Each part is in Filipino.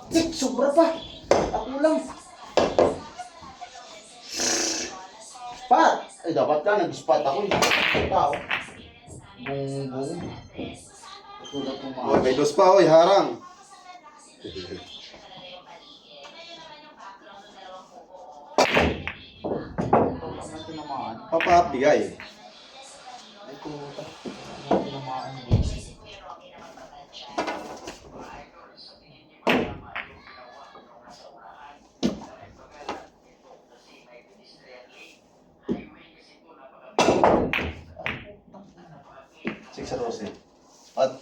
Tik, sobra pa. Ako lang. Pat! Ay, dapat ka, nag-spot ako. Tao. Bung-bung. Tulad ng mga... Oy, may dos pa, oy, harang. Ang tinamaan. Papabigay. Ay, puta. Ang tinamaan. Six sa 12. At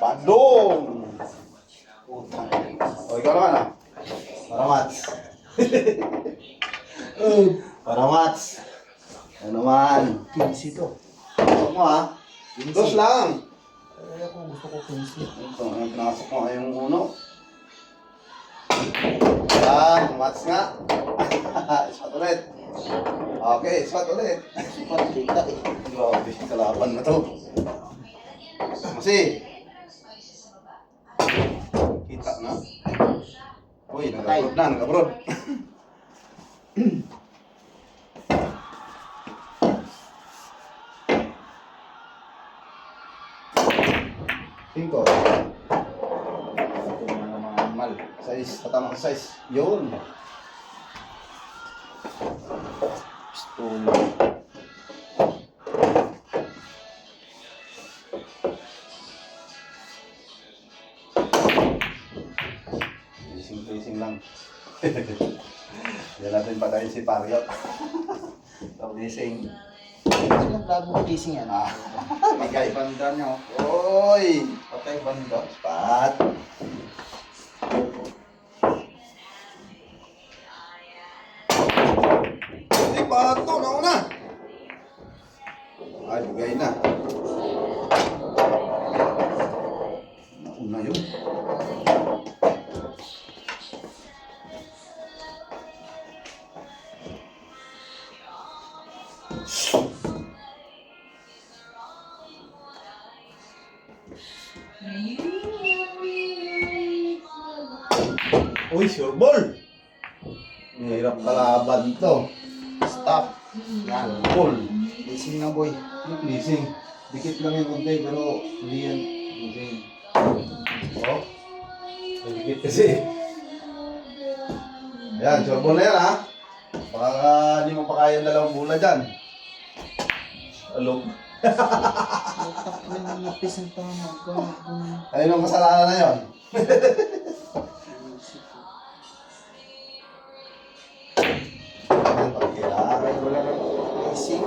Bandung! Putang. O, ikaw naman ah. Para Mats. Para Mats. Ano naman? 15 to. Gusto mo ah. Dos lang. Ay, ako gusto ko 15. Ito, ang pinasok mo ay yung uno. Yan, Mats nga. Spot ulit. Okay, spot ulit. Pat, kita eh. Grabe, kalaban na to. Kasi, kita na. Uy, nag-abroad na, nag-abroad. Cinco. Ito na mga animal. Size, patama ka size. Yun. Pistola. Racing lang. Yan natin patayin si Pariot. Racing. Sino vlog mo gising yan? Magkay banda nyo. Oy! Patay banda. Pat! Ay, pato! Nauna! Ay, bugay na. Nauna yun. Uy, sure ball! Mahirap kalaban to. Stop. Yan. Ball. Gising na boy. Ano pleasing? Dikit lang yung konti pero hindi yan pleasing. Oh. Dikit kasi. Ayan, sure ball na yan ha. Baka hindi mo pa kaya yung dalawang bola dyan. Alog. Utak ko yung napis ang tama. Ayun ang kasalanan na yun. Pagkailangan mo lang ng Gising.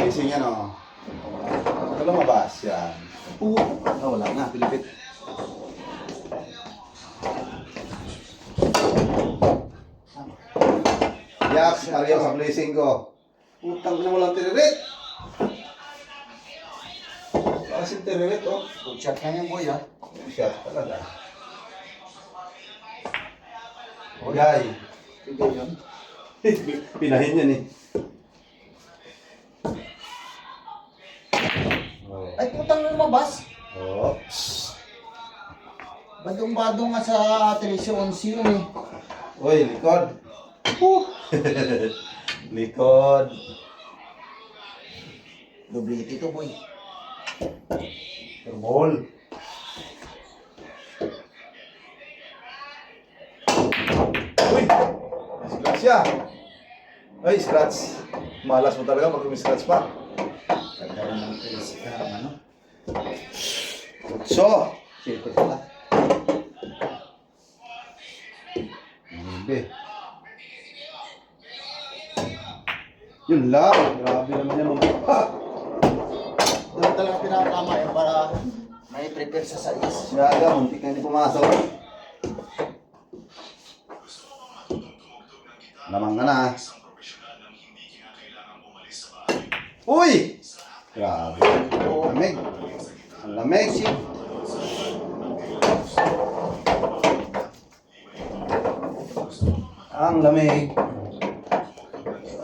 Gising yan o. Ito lumabas yan. Wala na, pilipit. Yak, ariyo sa blessing ko. Utang na walang tiririt. Kasi tiririt oh. Good shot na yan boy ha. Siya talaga. Gay. Sige yun. Pinahin yan eh. Oh. Ay putang lumabas. Oops. Badong-badong nga sa 13-11 yun eh. Uy, likod. Likod. Doblete to boy. Ball. Uy! Scratch ya. Ay, scratch. Malas mo talaga pag scratch pa. Kagkaroon ng crazy ka ano. So, Siyempre pala. hindi. Yun lang. Grabe naman yan. Doon talaga pinakatama yun para may prepare sa sais. Siyaga, muntik na hindi pumasok. Lamang ka na. Uy! Grabe. Ang lamig. Ang lamig. Ang lamig.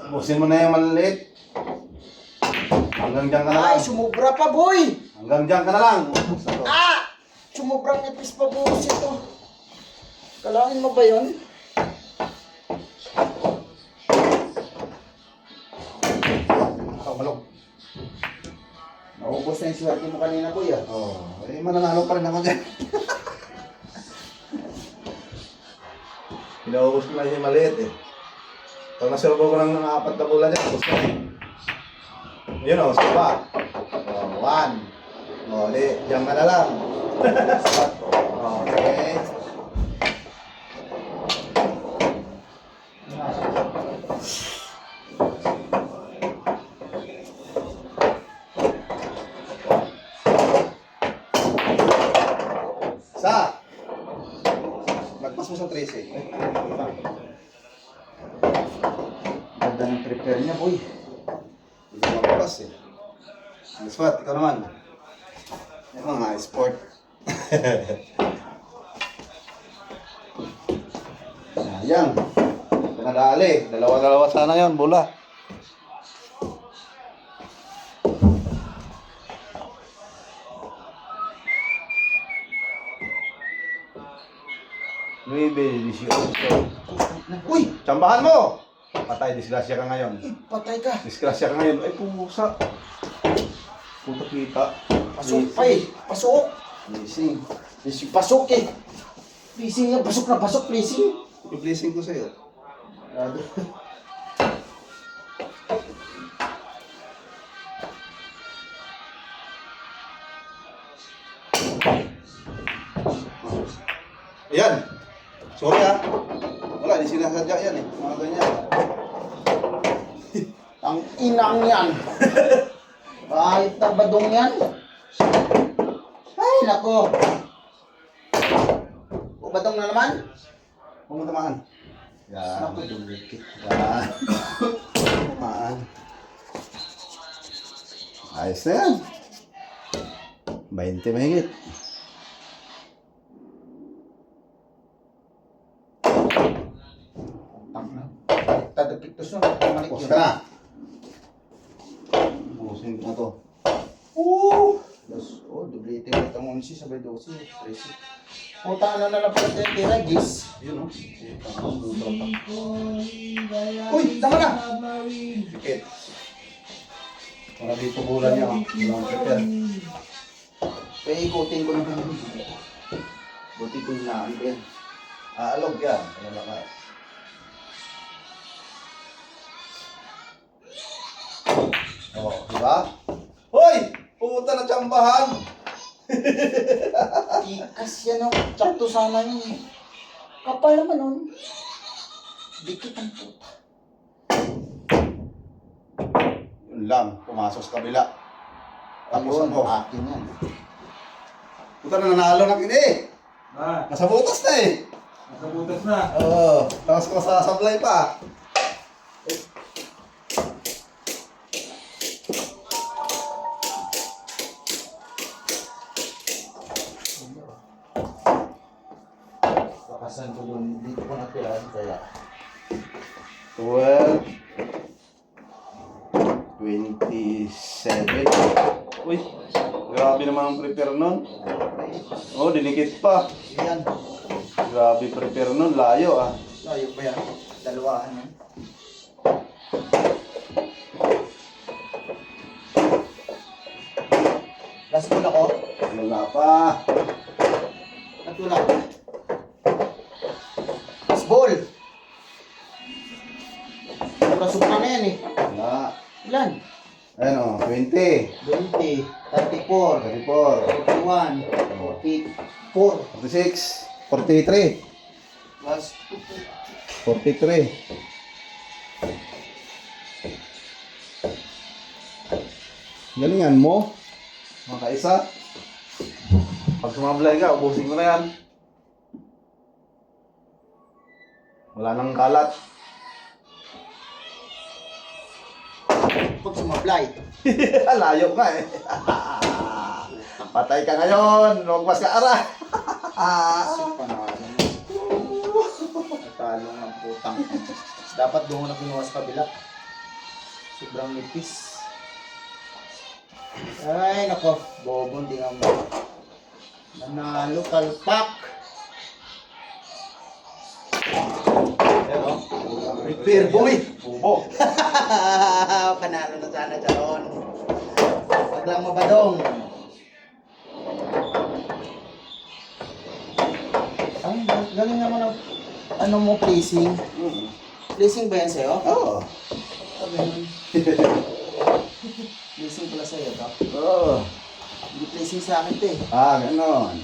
Busin mo na yung maliliit. Hanggang dyan ka na Ay, lang. sumubra pa, boy! Hanggang dyan ka na lang. Ah! Sumubrang nipis pa, boss ito. Kalangin mo ba yun? Malog. Naubos na yung swerte mo kanina, boy, ah. Oh, eh mananalo pa rin ako dyan. Pinaubos ko na yung maliit eh. Pag naservo ko ng 4 na bola dyan, ubos na eh. Yun o, sige pa. Oh, 1. Oh, di, diyan ka na lang. Okay. Sa! Magpas mo sa 13. Ganda ng prepare niya, boy. Hindi ko magpas eh. Ang swat, ikaw naman. Yung mga sport. Sayang. Ito nadali. Dalawa-dalawa sana yun, bola. Nuebe, 18. Uy! Tsambahan mo! Patay, disgrasya ka ngayon. Patay ka. Disgrasya ka ngayon. Ay, pusa. Puta kita. Pasok pa eh. Pasok. Blessing. Blessing, pasok eh. Blessing nga, pasok na pasok, blessing. I-blessing ko sa'yo. Ayan. Sorry ah. Wala, di sinasadya yan eh. Mga ganyan. Ang inang yan. Kahit na badong yan. Ay, nako. O badong na naman? Huwag mo tamaan. Yan. Naku, dumikit. Yan. Tamaan. Ayos na yan. 20 mahigit. Tadapiktos na. Malik Pause yun. ka na. Busin ko na to. Oh, dublete mo itong 11, sabay 12, 13. Puta na lang pala tayo tira, Gis. Yun o. Uy, tama na! Dikit. Para dito bulan niya. Walang prepare. Kaya ikutin ko na. Buti ko na ano yan. Aalog yan. Malalakas. Oo, diba? Hoy! Pumunta na tsambahan! Ikas yan ang tsakto sana yun eh. Kapal naman nun. Dikit ang puta. Yun lang, pumasok sa kabila. Tapos Ayun, ako. akin yan. Puta na nanalo na kini. Ah, Nasa butas na eh. nasa butas na. Oo, tapos ko sa sablay pa. Lakasan ko dun, dito ko natirahan kaya. 12 27. Uy, grabe naman ang prepare nun. Oh, dinikit pa. Yan. Grabe prepare nun, layo ah. Layo pa yan. Dalawahan yan. Last ball ako. Wala pa. Natulak. Last ball. Sobra-sobra na yan eh. Wala. Ilan? Ayan o, 20, 20, 34, 34, 41, 44, 46, 43, plus 43. Galingan mo. Mga kaisa. Pag sumablay ka, ubusin ko na yan. Wala nang kalat. pag sumablay. Layo nga eh. Patay ka ngayon. Lumagpas ka ara. Panalo. Natalo ng putang. Dapat doon ko na kinuha sa kabila. Sobrang nipis. Ay, nako. Bobo, hindi nga mo. Nanalo, palpak. Ayan o. Prepare boy. Bubo. Panalo na sana Charon. Wag lang mabadong. Ay, galing naman ang ano mo, placing. Placing ba yan sa'yo? Oo. Sabi nun. Placing pala sa'yo to. Oo. Hindi placing sa akin to eh. Ganon.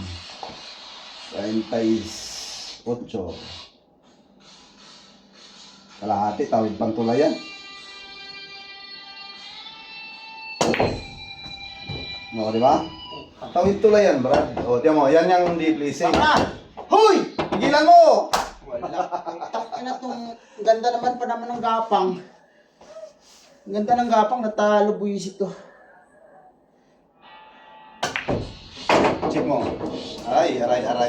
28. Kalahati, tawid pang tulayan. O, di ba? Tawid tulayan, Brad. O, tiyan mo, yan yung deep pleasing. Tama! Hoy! Tigilan mo! Wala. Takina tong ganda naman pa naman ng gapang. Ang ganda ng gapang, natalo buwisit to. Check mo. Aray.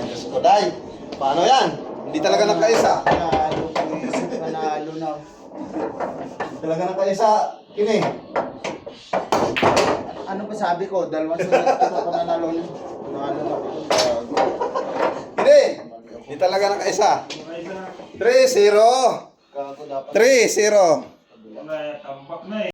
Diyos ko, day. Paano yan? Hindi talaga nagkaisa. Panalo, buwisit, panalo na. Hindi talaga nagkaisa. Kini. Ano ba sabi ko? Dalawang sunod ko pa nanalo na. Panalo na. Kini. Hindi talaga nagkaisa. 3-0. Gago dapat. 3-0. Wala, tambak na eh.